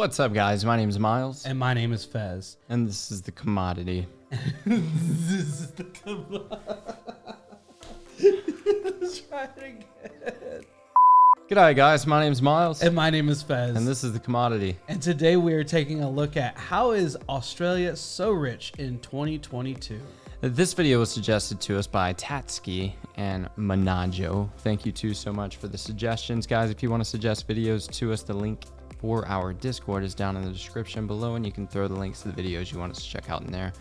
What's up, guys? My name is Miles. And my name is Fez. And this is The Commodity. This is the commodity. Let's try it again. G'day, guys. My name is Miles. And my name is Fez. And this is The Commodity. And today we are taking a look at how is Australia so rich in 2022. This video was suggested to us by Tatski and Manajo. Thank you two so much for the suggestions, guys. If you want to suggest videos to us, the link for our Discord is down in the description below, and you can throw the links to the videos you want us to check out in there.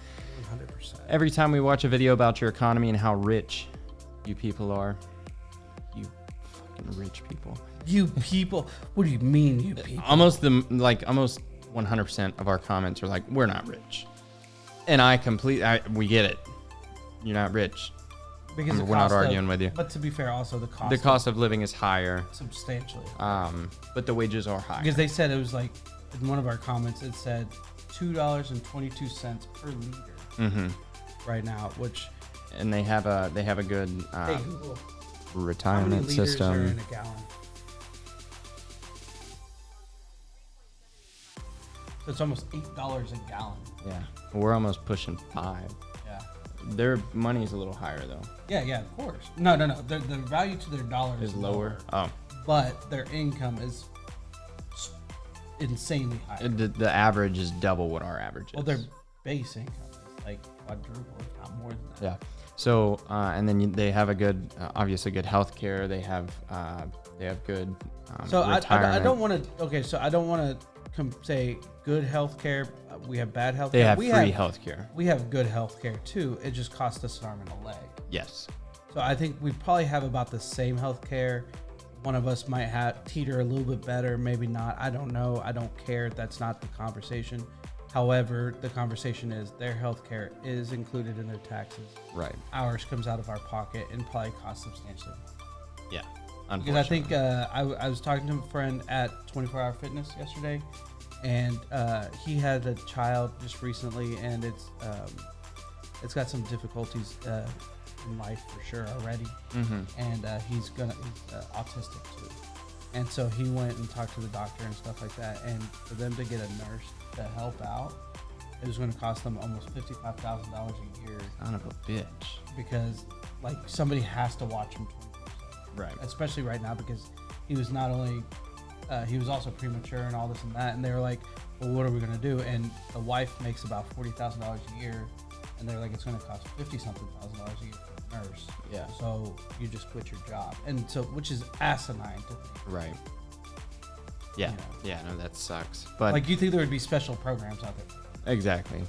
100%. Every time we watch a video about your economy and how rich you people are, you fucking rich people. You people? What do you mean, you people? Almost 100% of our comments are like, we're not rich. And we get it. You're not rich. Because we're not arguing with you. But to be fair, also the cost of living is higher. Substantially. But the wages are higher. Because they said it was like, in one of our comments, it said $2.22 per liter right now, which... And they have a good hey, Google, retirement how many liters system. are in a gallon? So it's almost $8 a gallon. Yeah, we're almost pushing 5. Yeah. Their money's a little higher though. Yeah, of course. No. The value to their dollar Is lower. Oh. But their income is insanely high. The average is double what our average is. Well, their base income is like quadruple, if not more than that. Yeah. So and then they have a good, obviously good health care. They have good. So retirement. I don't want to. Okay, so I don't want to say good health care. We have bad health care. They have free health care. We have good health care too. It just costs us an arm and a leg. Yes. So I think we probably have about the same health care. One of us might teeter a little bit better, maybe not. I don't know. I don't care. That's not the conversation. However, the conversation is their health care is included in their taxes. Right. Ours comes out of our pocket and probably costs substantially more. Yeah. Because I think I was talking to a friend at 24 Hour Fitness yesterday, and he had a child just recently, and it's got some difficulties in life for sure already, and he's autistic too, and so he went and talked to the doctor and stuff like that, and for them to get a nurse to help out, it was going to cost them almost $55,000 a year. Son of a bitch. Because like somebody has to watch him 24/7. Right. Especially right now, because he was not only he was also premature and all this and that, and they were like, well, what are we going to do? And the wife makes about $40,000 a year, and they're like, it's going to cost $50-something thousand a year for a nurse. Yeah. So you just quit your job, and so which is asinine to think. Right. Yeah. You know. Yeah. No, that sucks. But Like, you think there would be special programs out there? Exactly.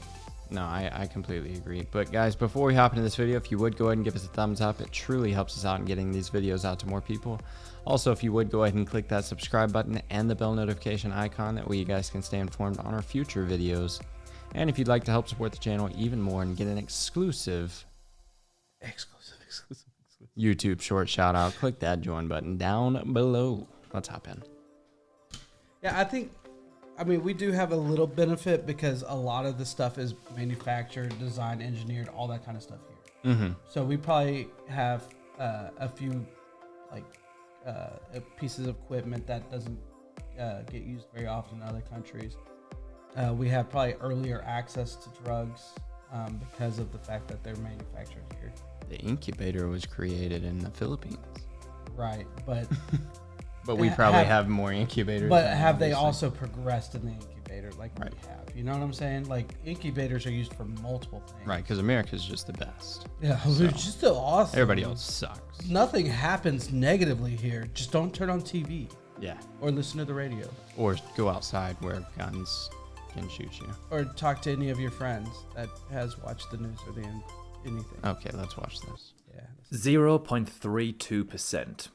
No, I completely agree. But guys, before we hop into this video, if you would go ahead and give us a thumbs up, it truly helps us out in getting these videos out to more people. Also, if you would go ahead and click that subscribe button and the bell notification icon, that way you guys can stay informed on our future videos. And if you'd like to help support the channel even more and get an exclusive YouTube short shout out, click that join button down below. Let's hop in. Yeah, I mean, we do have a little benefit because a lot of the stuff is manufactured, designed, engineered, all that kind of stuff here. So we probably have a few pieces of equipment that doesn't get used very often in other countries. We have probably earlier access to drugs because of the fact that they're manufactured here. The incubator was created in the Philippines. Right, but... But we probably have more incubators. But have they also progressed in the incubator like Right. we have? You know what I'm saying? Like, incubators are used for multiple things. Right, because America's just the best. Yeah, they're just so awesome. Everybody else sucks. Nothing happens negatively here. Just don't turn on TV. Yeah. Or listen to the radio. Or go outside where guns can shoot you. Or talk to any of your friends that has watched the news or anything. Okay, let's watch this. Yeah. 0.32%.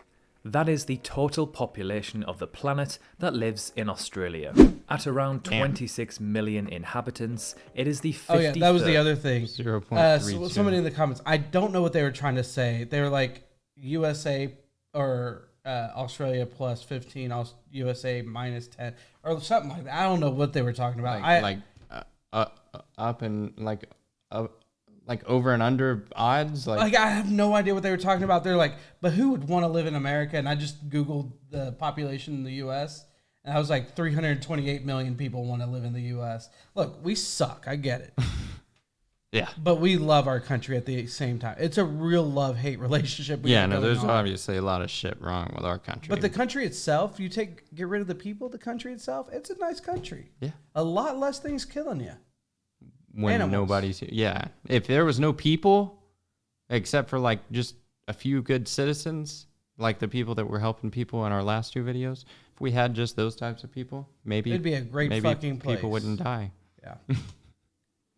That is the total population of the planet that lives in Australia. At around 26 million inhabitants, it is the 53rd. Oh yeah, that was the other thing. 0.32. Somebody in the comments, I don't know what they were trying to say. They were like USA or Australia plus 15, USA minus 10, or something like that. I don't know what they were talking about. Up and like over and under odds. Like I have no idea what they were talking about. They're like, but who would want to live in America? And I just Googled the population in the U.S. And I was like, 328 million people want to live in the U.S. Look, we suck. I get it. Yeah. But we love our country at the same time. It's a real love-hate relationship. There's obviously a lot of shit wrong with our country. But the country itself, get rid of the people, the country itself, it's a nice country. Yeah. A lot less things killing you. When Animals. nobody's... Yeah. If there was no people, except for like just a few good citizens, like the people that were helping people in our last 2 videos, if we had just those types of people, maybe... It'd be a great fucking place. People wouldn't die. Yeah.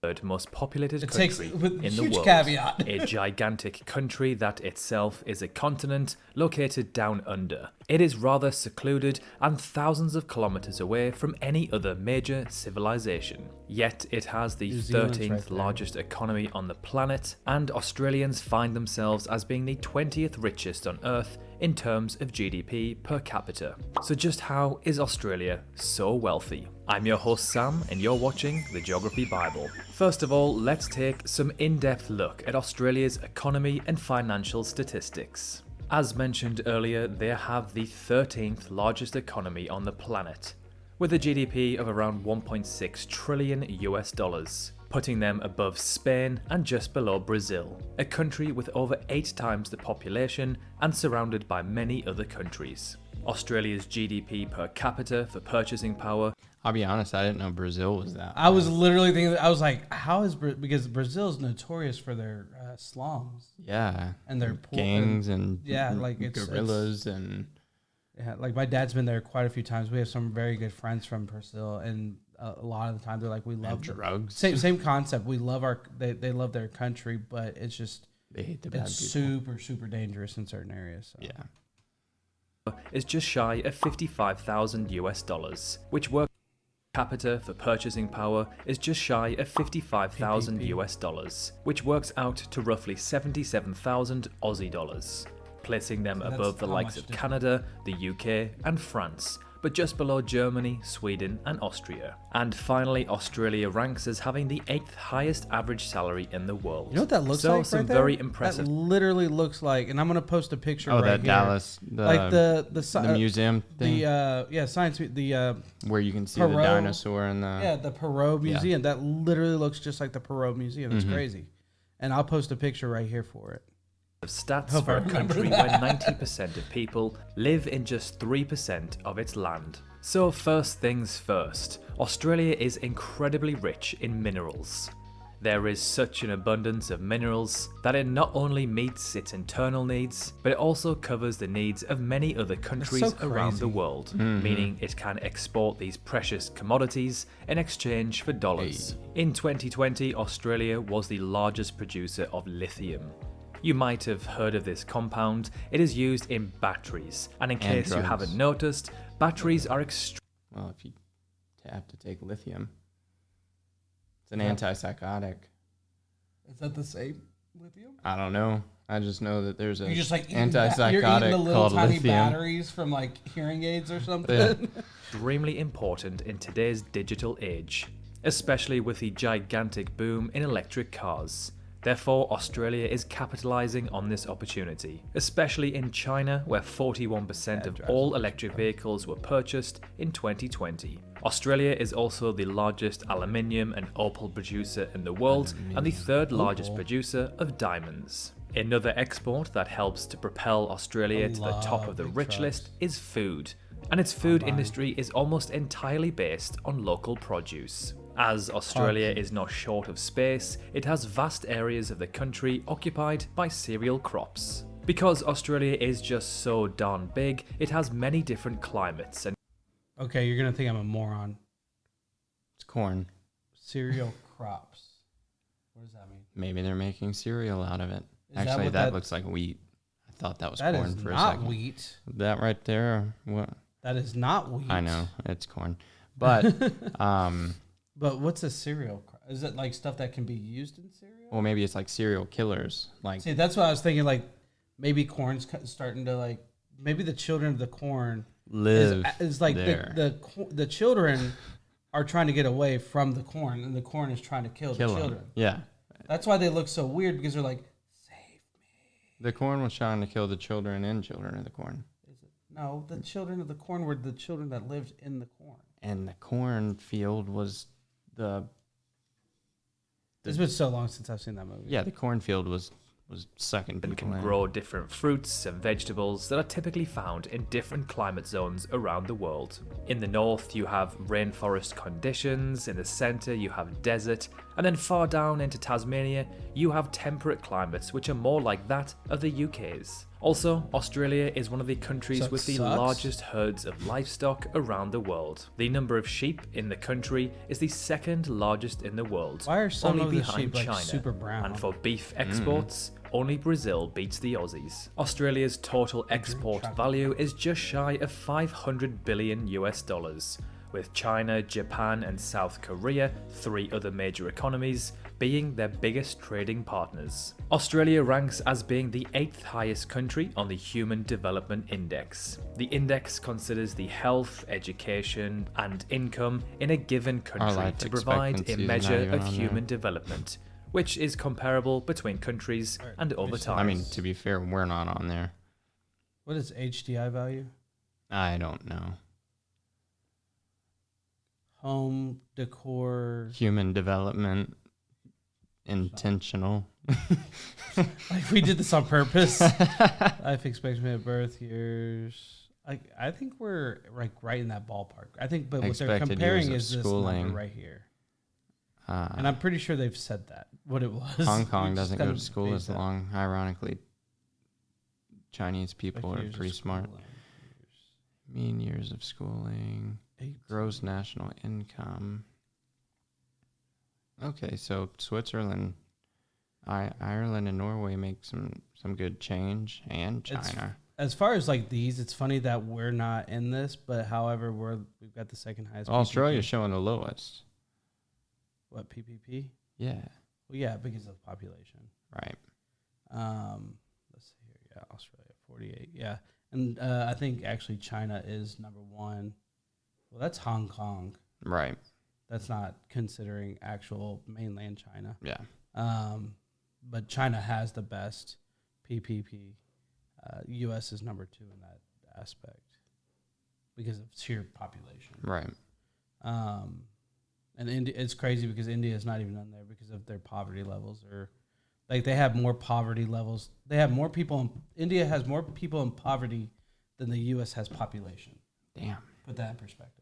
Third most populated country in the huge world. Caveat. A gigantic country that itself is a continent located down under. It is rather secluded and thousands of kilometers away from any other major civilization. Yet it has the 13th largest economy on the planet, and Australians find themselves as being the 20th richest on Earth in terms of GDP per capita. So just how is Australia so wealthy? I'm your host Sam, and you're watching The Geography Bible. First of all, let's take some in-depth look at Australia's economy and financial statistics. As mentioned earlier, they have the 13th largest economy on the planet, with a GDP of around 1.6 trillion US dollars, putting them above Spain and just below Brazil, a country with over 8 times the population and surrounded by many other countries. Australia's GDP per capita for purchasing power. I'll be honest, I didn't know Brazil was that. I was literally thinking, I was like, how is because Brazil is notorious for their slums. Yeah. And their gangs and gorillas and... Yeah, like my dad's been there quite a few times. We have some very good friends from Brazil, and a lot of the time they're like, we love drugs. Same concept. We love they love their country, but it's just they hate the bad people. Super, super dangerous in certain areas. So. Yeah. Is just shy of 55,000 US dollars, which works capita for purchasing power is just shy of 55,000 US dollars, which works out to roughly 77,000 Aussie dollars, placing them above the likes of Canada, the UK, and France, but just below Germany, Sweden, and Austria. And finally, Australia ranks as having the 8th highest average salary in the world. You know what that looks like? Some right very there? impressive. That literally looks like, and I'm gonna post a picture. Oh, right that here. Dallas, like the museum thing. Science, where you can see Perot, the dinosaur and the Perot Museum. That literally looks just like the Perot Museum. It's crazy, and I'll post a picture right here for it. Of stats for a country where 90% of people live in just 3% of its land. So first things first, Australia is incredibly rich in minerals. There is such an abundance of minerals that it not only meets its internal needs, but it also covers the needs of many other countries around the world, meaning it can export these precious commodities in exchange for dollars. In 2020, Australia was the largest producer of lithium. You might have heard of this compound. It is used in batteries, and in case you haven't noticed, batteries are well, if you have to take lithium, it's an antipsychotic. Is that the same lithium? I don't know. I just know that there's a antipsychotic you're eating the little called tiny lithium. Batteries from like hearing aids or something. Yeah. Extremely important in today's digital age, especially with the gigantic boom in electric cars. Therefore, Australia is capitalizing on this opportunity, especially in China, where 41% of all electric vehicles were purchased in 2020. Australia is also the largest aluminium and opal producer in the world and the 3rd largest producer of diamonds. Another export that helps to propel Australia to the top of the rich list is food, and its food industry is almost entirely based on local produce. As Australia is not short of space, it has vast areas of the country occupied by cereal crops. Because Australia is just so darn big, it has many different climates and... Okay, you're gonna think I'm a moron. It's corn. Cereal crops. What does that mean? Maybe they're making cereal out of it. Actually, that looks like wheat. I thought that was corn for a second. That is not wheat. That right there, what? That is not wheat. I know, it's corn. But... But what's a cereal? Is it like stuff that can be used in cereal? Well, maybe it's like cereal killers. Like, see, that's what I was thinking. Like, maybe corn's starting to like. Maybe the children of the corn is like there. The children are trying to get away from the corn, and the corn is trying to kill the children. Yeah, that's why they look so weird, because they're like, save me. The corn was trying to kill the children and children of the corn. Is it? No, the children of the corn were the children that lived in the corn. And the cornfield was the It's been so long since I've seen that movie. the cornfield was sucking and people can in. grow different fruits and vegetables that are typically found in different climate zones around the world. In the north, you have rainforest conditions, in the center, you have desert, and then far down into Tasmania, you have temperate climates which are more like that of the UK's. Also, Australia is one of the countries So it with the sucks? largest herds of livestock around the world. The number of sheep in the country is the second largest in the world, Why are some only of the behind sheep like China. super brown? And for beef exports, only Brazil beats the Aussies. Australia's total export chocolate. value is just shy of $500 billion US dollars, with China, Japan, and South Korea, 3 other major economies, being their biggest trading partners. Australia ranks as being the 8th highest country on the Human Development Index. The index considers the health, education, and income in a given country life to provide a expectancy is measure not even of on there. human development, which is comparable between countries and over time. I mean, to be fair, we're not on there. What is HDI value? I don't know. Home decor. Human development, intentional. Like we did this on purpose. Life expectancy at birth years. I think we're like right in that ballpark. I think, but what they're Expected comparing years of is this schooling. number right here, and I'm pretty sure they've said that what it was. Hong We Kong just doesn't go kind to of school phased as that. long. Ironically, Chinese people Like are years of pretty smart. schooling. Mean years of schooling, 18. gross national income. Okay, so Switzerland, Ireland, and Norway make some good change, and It's- China. As far as like these, it's funny that we're not in this, but however, we've got the second highest. Australia's PPP. showing the lowest. What PPP? Yeah, Well, yeah, because of population. right. Let's see here. Yeah, Australia 48. Yeah, and I think actually China is number 1. Well, that's Hong Kong. Right. That's not considering actual mainland China. Yeah. But China has the best PPP. U.S. is number 2 in that aspect because of sheer population. Right. And India, it's crazy because India is not even on there because of their poverty levels. Or like they have more poverty levels. They have more people. India has more people in poverty than the U.S. has population. Damn. Put that in perspective.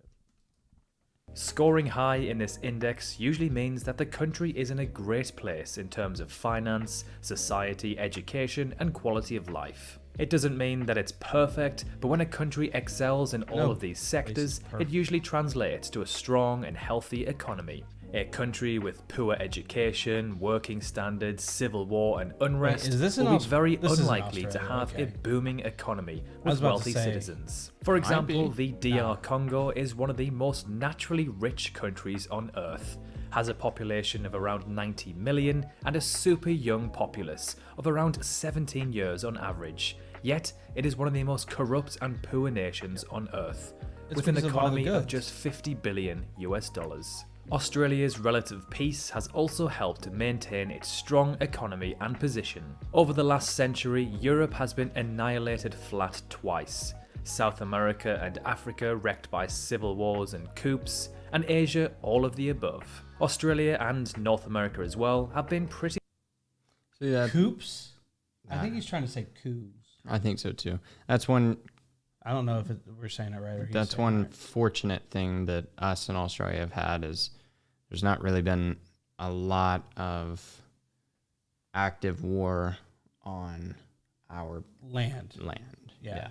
Scoring high in this index usually means that the country is in a great place in terms of finance, society, education, and quality of life. It doesn't mean that it's perfect, but when a country excels in all of these sectors, it usually translates to a strong and healthy economy. A country with poor education, working standards, civil war, and unrest Wait, is this in will be very this is in unlikely to Australia, have a okay. booming economy was with about to wealthy say, citizens. For example, be. the DR Congo is one of the most naturally rich countries on Earth, has a population of around 90 million and a super young populace of around 17 years on average. Yet, it is one of the most corrupt and poor nations on Earth, It's with an because of all the economy of goods. just 50 billion US dollars. Australia's relative peace has also helped to maintain its strong economy and position. Over the last century, Europe has been annihilated flat twice, South America and Africa wrecked by civil wars and coups, and Asia all of the above. Australia and North America as well have been pretty See that? Coops? I think he's trying to say coos. I think so too. That's one. I don't know if we're saying it right or he's That's saying one it right. fortunate thing that us in Australia have had is there's not really been a lot of active war on our Land. land. Yeah.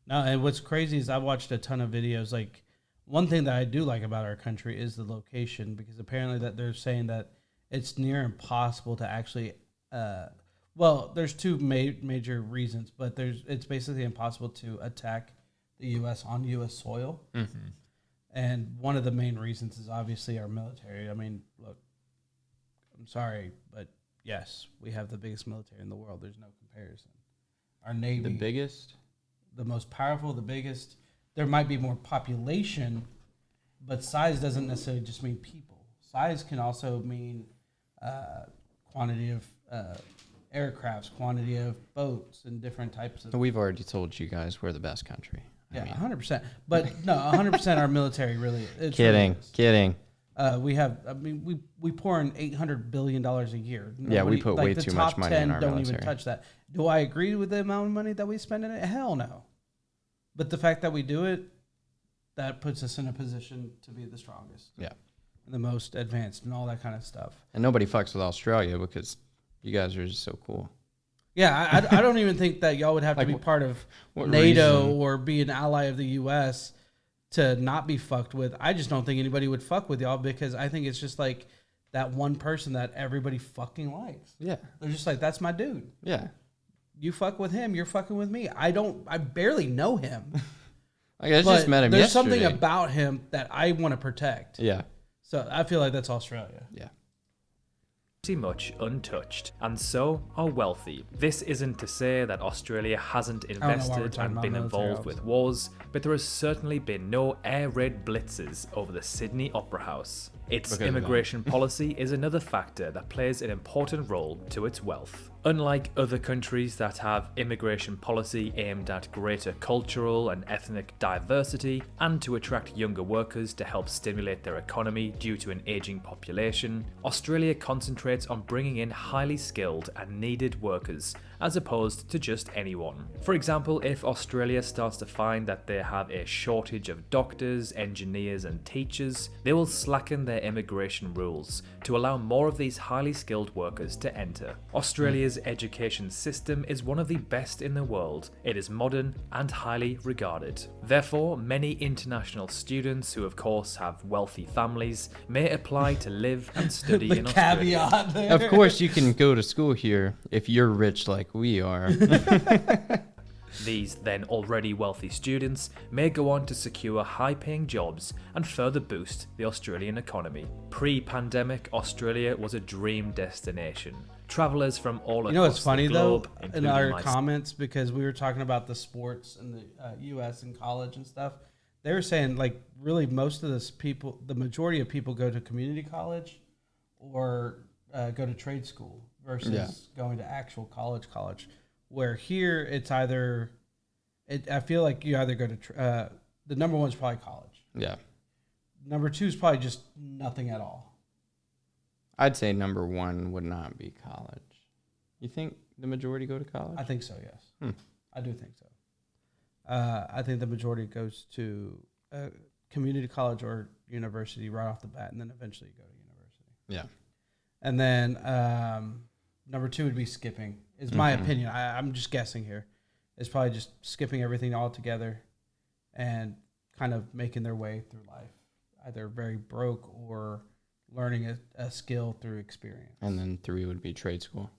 No, and what's crazy is I watched a ton of videos. Like one thing that I do like about our country is the location, because apparently that they're saying that it's near impossible to actually. Well, there's two major reasons, but it's basically impossible to attack the U.S. on U.S. soil. Mm-hmm. And one of the main reasons is obviously our military. I mean, look, I'm sorry, but yes, we have the biggest military in the world. There's no comparison. Our Navy, The biggest? the most powerful, the biggest. There might be more population, but size doesn't necessarily just mean people. Size can also mean quantity of aircrafts, quantity of boats, and different types of. We've already told you guys we're the best country. Yeah, 100%. But no, 100% our military really. It's Kidding. We have. I mean, we pour in $800 billion a year. Yeah, we put way too much money in our The top 10 don't military. even touch that. Do I agree with the amount of money that we spend in it? Hell no. But the fact that we do it, that puts us in a position to be the strongest. Yeah. And the most advanced and all that kind of stuff. And nobody fucks with Australia because you guys are just so cool. Yeah, I don't even think that y'all would have to be part of NATO or be an ally of the U.S. to not be fucked with. I just don't think anybody would fuck with y'all because I think it's just like that one person that everybody fucking likes. Yeah. They're just like, that's my dude. Yeah. You fuck with him, you're fucking with me. I barely know him. Like, I just met him there's yesterday. something about him that I want to protect. Yeah. So I feel like that's Australia. Yeah. Pretty much untouched, and so are wealthy. This isn't to say that Australia hasn't invested and been involved with wars, but there has certainly been no air raid blitzes over the Sydney Opera House. Its immigration policy is another factor that plays an important role to its wealth. Unlike other countries that have immigration policy aimed at greater cultural and ethnic diversity and to attract younger workers to help stimulate their economy due to an aging population, Australia concentrates on bringing in highly skilled and needed workers as opposed to just anyone. For example, if Australia starts to find that they have a shortage of doctors, engineers and teachers, they will slacken their immigration rules to allow more of these highly skilled workers to enter. Australia's education system is one of the best in the world. It is modern and highly regarded. Therefore, many international students who of course have wealthy families may apply to live and study in Australia. Caveat there. Of course, you can go to school here if you're rich like we are. These then already wealthy students may go on to secure high-paying jobs and further boost the Australian economy. Pre-pandemic, Australia was a dream destination. Travellers from all across the globe. You know what's funny though, in including our comments, because we were talking about the sports in the U.S. and college and stuff, they were saying like really most of this people, the majority of people go to community college or go to trade school versus going to actual college. Where here it's either, I feel like you either go to, the number one is probably college. Yeah. Number two is probably just nothing at all. I'd say number one would not be college. You think the majority go to college? I think so, yes. I do think so. I think the majority goes to community college or university right off the bat, and then eventually you go to university. Yeah. And then number two would be skipping, is my opinion. I'm just guessing here. It's probably just skipping everything altogether and kind of making their way through life, either very broke or learning a skill through experience. And then three would be trade school.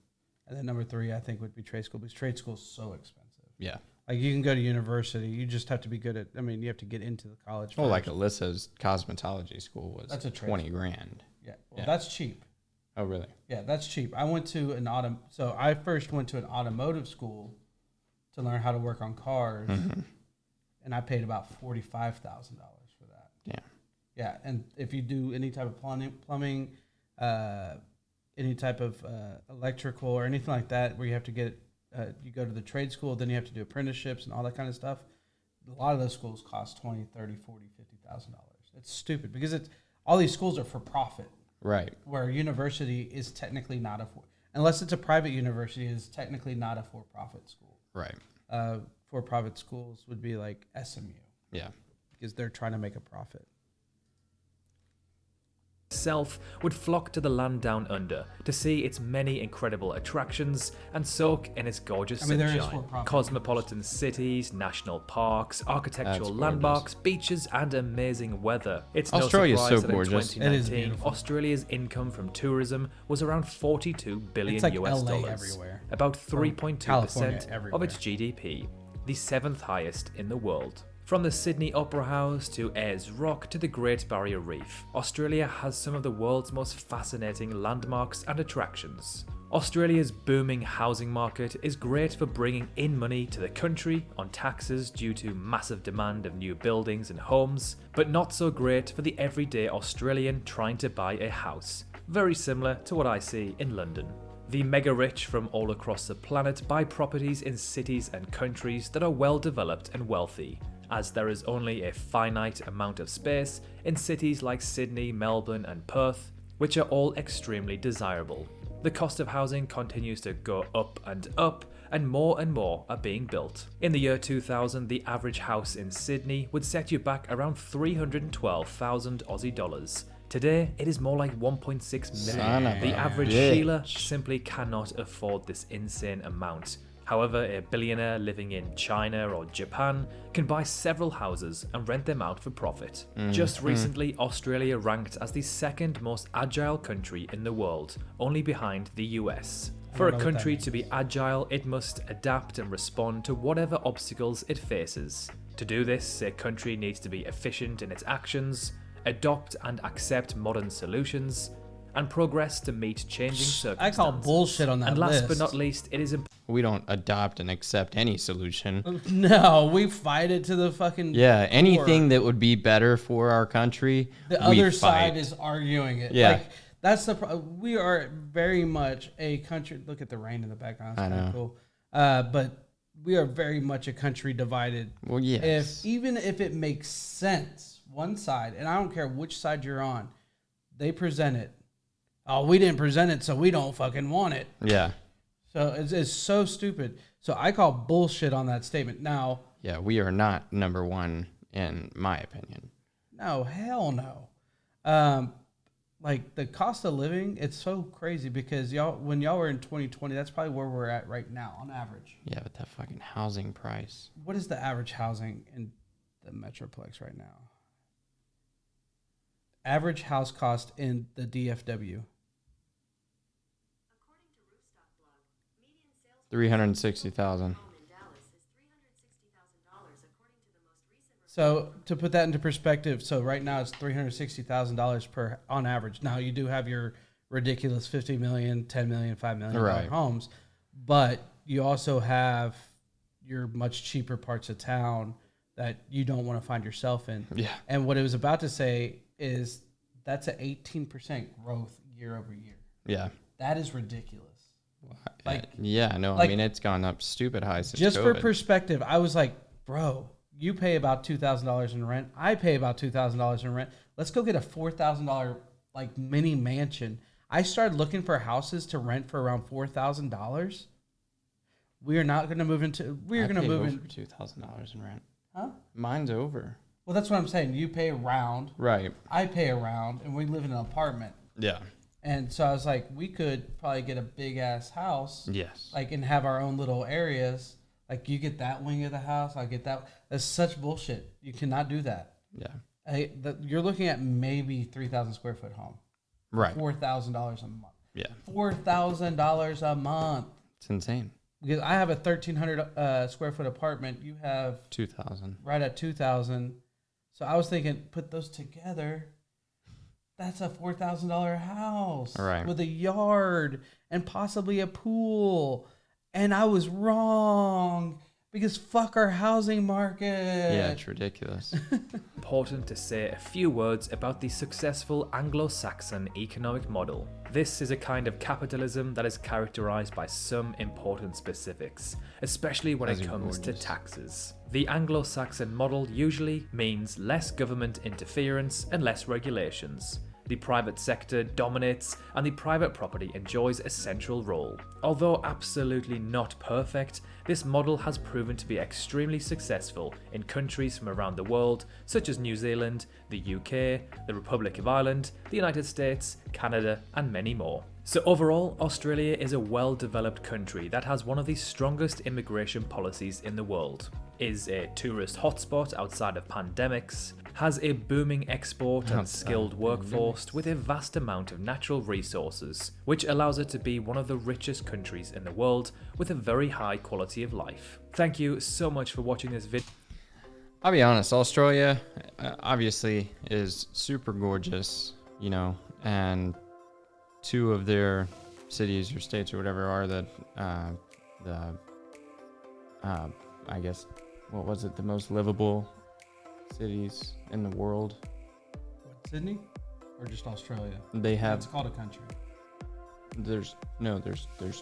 And then number three, I think, would be trade school, because trade school is so expensive. Yeah. Like, you can go to university. You just have to be good at, you have to get into the college. Well, like Alyssa's cosmetology school was That's a trade $20,000. Yeah. Well, that's cheap. Oh, really? Yeah, that's cheap. I went to so I first went to an automotive school to learn how to work on cars, and I paid about $45,000 for that. Yeah. Yeah, and if you do any type of plumbing, any type of electrical or anything like that, where you have to get, you go to the trade school, then you have to do apprenticeships and all that kind of stuff. A lot of those schools cost $20,000, $30,000, $40,000, $50,000. It's stupid because all these schools are for profit. Right. Where university is technically not unless it's a private university, is technically not a for-profit school. Right. For-profit schools would be like SMU. Yeah. Because they're trying to make a profit. Itself would flock to the land down under to see its many incredible attractions and soak in its gorgeous sunshine. Cosmopolitan cities, national parks, architectural landmarks, beaches, and amazing weather. It's Australia's no so surprise that gorgeous. in 2019, Australia's income from tourism was around $42 billion it's like US LA dollars, everywhere. about 3.2% of its everywhere. GDP, the 7th highest in the world. From the Sydney Opera House to Ayers Rock to the Great Barrier Reef, Australia has some of the world's most fascinating landmarks and attractions. Australia's booming housing market is great for bringing in money to the country on taxes due to massive demand of new buildings and homes, but not so great for the everyday Australian trying to buy a house. Very similar to what I see in London. The mega rich from all across the planet buy properties in cities and countries that are well developed and wealthy. as there is only a finite amount of space in cities like Sydney, Melbourne, and Perth, which are all extremely desirable. The cost of housing continues to go up, and more are being built. In the year 2000, the average house in Sydney would set you back around 312,000 Aussie dollars. Today, it is more like 1.6 million. The average Sheila simply cannot afford this insane amount. However, a billionaire living in China or Japan can buy several houses and rent them out for profit. Just recently, Australia ranked as the second most agile country in the world, only behind the US. For a country to be agile, it must adapt and respond to whatever obstacles it faces. To do this, a country needs to be efficient in its actions, adopt and accept modern solutions, and progress to meet changing circumstances. I call bullshit on that And last list. but not least, it is We don't adopt and accept any solution. No, we fight it to the fucking Yeah, anything core. that would be better for our country, The we other fight. side is arguing it. Yeah. Like, that's we are very much a country. Look at the rain in the background. It's I kind know. of cool. But we are very much a country divided. Well, yes. Even if it makes sense, one side, and I don't care which side you're on, they present it. Oh, we didn't present it, so we don't fucking want it. Yeah. So it's so stupid. So I call bullshit on that statement. Now, Yeah, we are not number one, in my opinion. no, hell no. Like the cost of living, it's so crazy because when y'all were in 2020, that's probably where we're at right now on average. Yeah, but that fucking housing price. What is the average housing in the Metroplex right now? Average house cost in the DFW. 360,000. So to put that into perspective, so right now it's $360,000 per on average. Now you do have your ridiculous 50 million, 10 million, 5 million Right. homes, but you also have your much cheaper parts of town that you don't want to find yourself in. Yeah. And what it was about to say is that's an 18% growth year over year. Yeah. That is ridiculous. Like, yeah, no, like, I mean, it's gone up stupid high since just for COVID. perspective, I was like, bro, you pay about $2,000 in rent. I pay about $2,000 in rent. Let's go get a $4,000 like mini mansion. I started looking for houses to rent for around $4,000. We are not going to move into. We're going to move in. $2,000 in rent. Huh? Mine's over. Well, that's what I'm saying. You pay around. Right. I pay around, and we live in an apartment. Yeah. And so I was like, we could probably get a big ass house. Yes. Like, and have our own little areas. Like, you get that wing of the house, I get that. That's such bullshit. You cannot do that. Yeah. You're looking at maybe 3,000 square foot home. Right. $4,000 a month. Yeah. $4,000 a month. It's insane. Because I have a 1,300 square foot apartment. You have 2,000. right at 2,000. So I was thinking, put those together. That's a $4,000 house. Right. With a yard and possibly a pool. And I was wrong because fuck our housing market. Yeah, it's ridiculous. important to say a few words about the successful Anglo-Saxon economic model. This is a kind of capitalism that is characterized by some important specifics, especially when it comes to taxes. The Anglo-Saxon model usually means less government interference and less regulations. The private sector dominates and the private property enjoys a central role. Although absolutely not perfect, this model has proven to be extremely successful in countries from around the world such as New Zealand, the UK, the Republic of Ireland, the United States, Canada and many more. So overall, Australia is a well-developed country that has one of the strongest immigration policies in the world, is a tourist hotspot outside of pandemics, has a booming export and skilled workforce with a vast amount of natural resources, which allows it to be one of the richest countries in the world with a very high quality of life. Thank you so much for watching this video. I'll be honest, Australia obviously is super gorgeous, you know, and two of their cities or states or whatever are I guess, what was it, the most livable cities in the world. What, Sydney? Or just Australia? They have, It's called a country. there's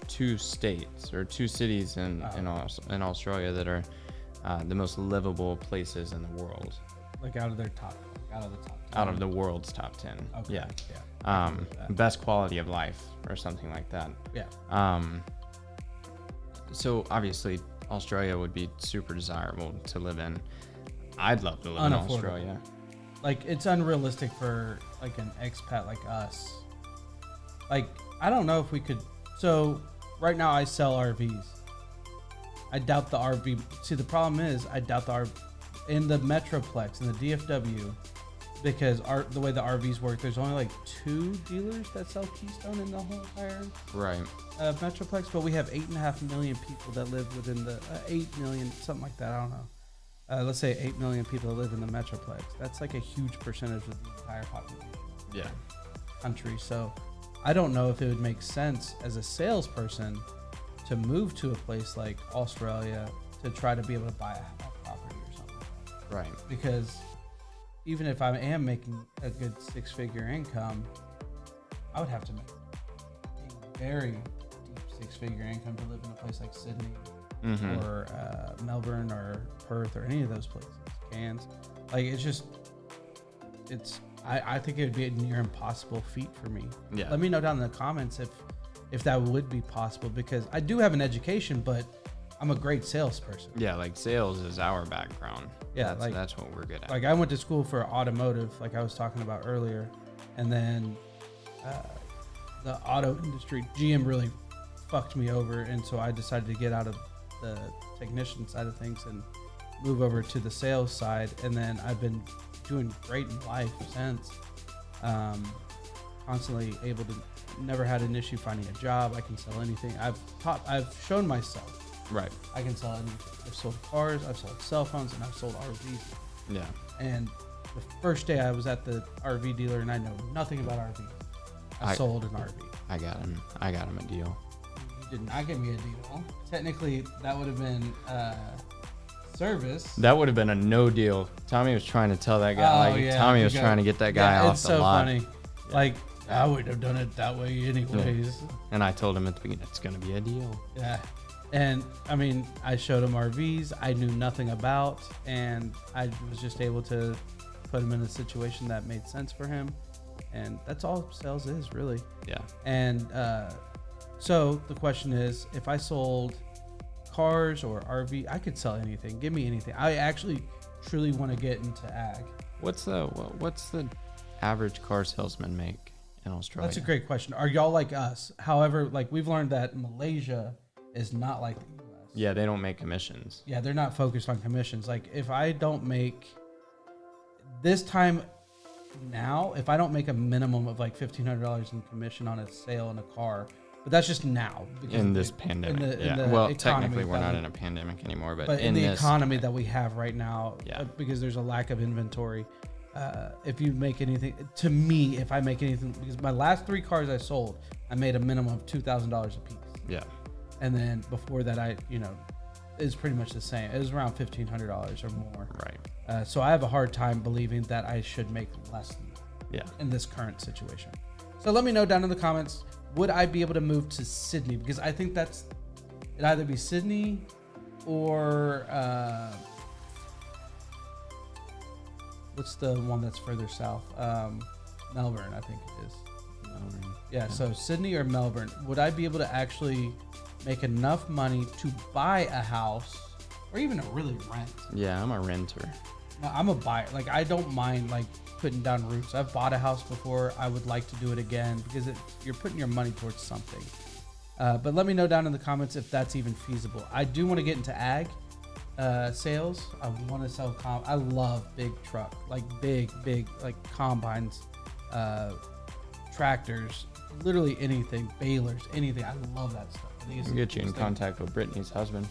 two states or two cities in Australia that are the most livable places in the world. Like out of the top 10. Out of the world's top 10. Okay. Yeah. Best quality of life or something like that. Yeah. So obviously Australia would be super desirable to live in. I'd love to live in Australia. Like, it's unrealistic for like an expat like us. Like, I don't know if we could. So right now I sell RVs. I doubt the RV. See, the problem is I doubt the RV in the Metroplex, in the DFW, because the way the RVs work, there's only like 2 dealers that sell Keystone in the whole entire Metroplex, but we have 8.5 million people that live within the 8 million, something like that. I don't know. Let's say 8 million people that live in the Metroplex. That's like a huge percentage of the entire population. Yeah. Country. So I don't know if it would make sense as a salesperson to move to a place like Australia to try to be able to buy a property or something like that. Right. Because even if I am making a good 6-figure income, I would have to make a very deep 6-figure income to live in a place like Sydney or Melbourne or Perth or any of those places. Cairns. Like, it's just, I think it would be a near impossible feat for me. Yeah. Let me know down in the comments if that would be possible, because I do have an education, but I'm a great salesperson. Yeah, like sales is our background. Yeah, that's what we're good at. Like, I went to school for automotive, like I was talking about earlier, and then the auto industry, GM really fucked me over, and so I decided to get out of the technician side of things and move over to the sales side, and then I've been doing great in life since. Constantly able to, never had an issue finding a job. I can sell anything. I've shown myself. Right. I can sell anything. I've sold cars, I've sold cell phones, and I've sold RVs. Yeah. And the first day I was at the RV dealer, and I know nothing about RVs. I sold an RV. I got him a deal. You did not give me a deal. Technically, that would have been service. That would have been a no deal. Tommy was trying to tell that guy. Tommy was trying to get that guy off the lot. It's so funny. Yeah. Like, I would have done it that way anyways. Yeah. And I told him at the beginning, it's going to be a deal. Yeah. And I mean, I showed him RVs I knew nothing about, and I was just able to put him in a situation that made sense for him. And that's all sales is, really. Yeah. And so the question is, if I sold cars or RV, I could sell anything. Give me anything. I actually truly want to get into ag. What's the average car salesman make in Australia? That's a great question. Are y'all like us? However, like, we've learned that Malaysia is not like the US. Yeah, they don't make commissions. Yeah, they're not focused on commissions. Like, if I don't make this time now, if I don't make a minimum of like $1,500 in commission on a sale in a car, but that's just now. In this pandemic. Well, technically we're not in a pandemic anymore, but in the economy that we have right now, yeah. Because there's a lack of inventory. If you make anything, to me, if I make anything, because my last 3 cars I sold, I made a minimum of $2,000 a piece. Yeah. And then before that, it's pretty much the same. It was around $1,500 or more. Right. So I have a hard time believing that I should make less than that. Yeah. In this current situation. So let me know down in the comments, would I be able to move to Sydney? Because I think it'd either be Sydney or what's the one that's further south? Melbourne, I think it is. Melbourne. Yeah, so Sydney or Melbourne. Would I be able to actually make enough money to buy a house or even to really rent? Yeah, I'm a renter. No, I'm a buyer. Like, I don't mind like putting down roots. I've bought a house before. I would like to do it again because you're putting your money towards something. But let me know down in the comments if that's even feasible. I do want to get into ag sales. I want to sell I love big truck, like big like combines, tractors, literally anything, balers, anything. I love that stuff. I think it's I'll get you in contact with Brittany's husband.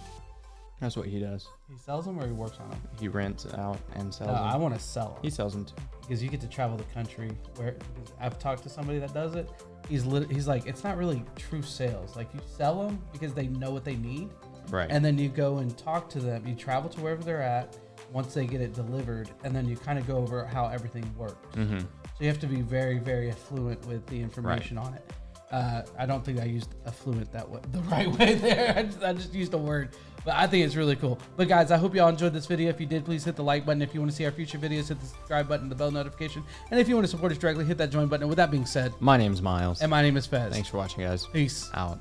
That's what he does. He sells them or he works on them? He rents out and sells No, them. I want to sell them. He sells them too. Because you get to travel the country. Where I've talked to somebody that does it. He's like, it's not really true sales. Like, you sell them because they know what they need. Right. And then you go and talk to them. You travel to wherever they're at once they get it delivered. And then you kind of go over how everything works. Mm-hmm. So you have to be very, very affluent with the information on it. I don't think I used affluent the right way there. I just used a word, but I think it's really cool. But guys, I hope y'all enjoyed this video. If you did, please hit the like button. If you want to see our future videos, hit the subscribe button, the bell notification. And if you want to support us directly, hit that join button. And with that being said, My name's Miles. and my name is Fez. Thanks for watching, guys. Peace. Out.